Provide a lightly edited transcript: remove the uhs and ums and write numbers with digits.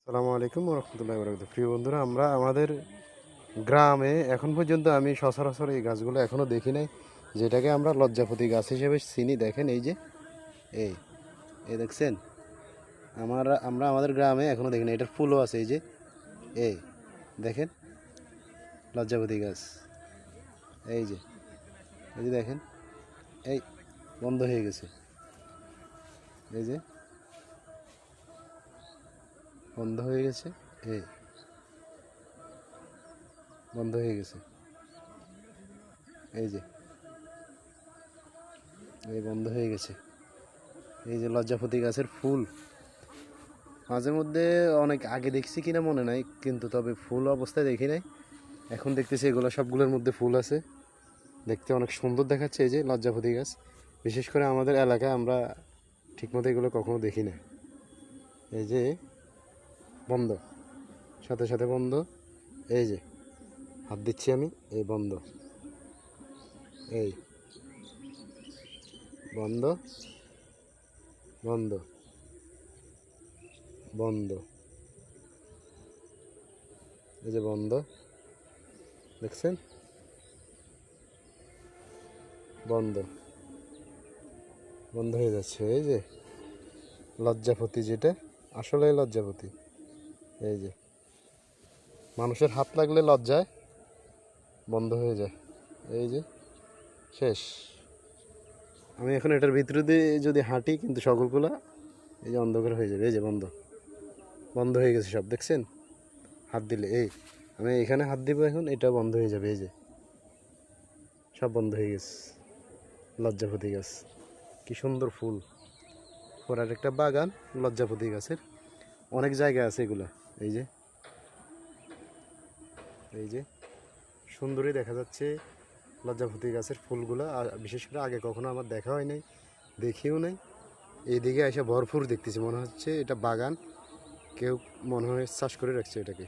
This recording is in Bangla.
আসসালামু আলাইকুম রহমতুল্লাহি বারাকাতুহু। প্রিয় বন্ধুরা, আমরা আমাদের গ্রামে এখন পর্যন্ত আমি সচরাচর এই গাছগুলো এখনও দেখি নাই, যেটাকে আমরা লজ্জাপতি গাছ হিসেবে চিনি। দেখেন এই যে এই এই দেখছেন, আমরা আমাদের গ্রামে এখনও দেখি না। এটার ফুলও আছে, এই যে এই দেখেন লজ্জাপতি গাছ। এই যে এই যে দেখেন, এই বন্ধ হয়ে গেছে। এই যে বন্ধ হয়ে গেছে, এই বন্ধ হয়ে গেছে। এই যে এই বন্ধ হয়ে গেছে। এই যে লজ্জাপতি গাছের ফুল মাঝে মধ্যে অনেক আগে দেখছি কিনা মনে নাই, কিন্তু তবে ফুল অবস্থায় দেখি নাই। এখন দেখতেছি এগুলো সবগুলোর মধ্যে ফুল আছে, দেখতে অনেক সুন্দর দেখাচ্ছে। এই যে লজ্জাপতি গাছ, বিশেষ করে আমাদের এলাকায় আমরা ঠিকমতো এগুলো কখনো দেখি না। এই যে বন্ধ, সাথে সাথে বন্ধ। এই যে হাত দিচ্ছি আমি, এই বন্ধ, এই বন্ধ বন্ধ বন্ধ। এই যে বন্ধ, দেখছেন, বন্ধ বন্ধ হয়ে যাচ্ছে। এই যে লজ্জাপতি, যেটা আসলে লজ্জাপতি। এই যে মানুষের হাত লাগলে লজ্জায় বন্ধ হয়ে যায়। এই যে শেষ। আমি এখন এটার ভিতরে দিয়ে যদি হাঁটি, কিন্তু সকলগুলা এই যে অন্ধকার হয়ে যাবে। এই যে বন্ধ বন্ধ হয়ে গেছে সব, দেখছেন। হাত দিলে এই আমি এখানে হাত দিব, এখন এটা বন্ধ হয়ে যাবে। এই যে সব বন্ধ হয়ে গেছে। লজ্জাপতি গাছ, কি সুন্দর ফুল। ওর একটা বাগান লজ্জাপতি গাছের, অনেক জায়গা আছে এগুলা। এই যে এই যে সুন্দরই দেখা যাচ্ছে লজ্জাপতি গাছের ফুলগুলো। আর বিশেষ করে আগে কখনো আমার দেখা হয় নাই, দেখিও নাই। এইদিকে এসে ভরপুর দেখতেছি, মনে হচ্ছে এটা বাগান, কেউ মনে হয় চাষ করে রাখছে এটাকে।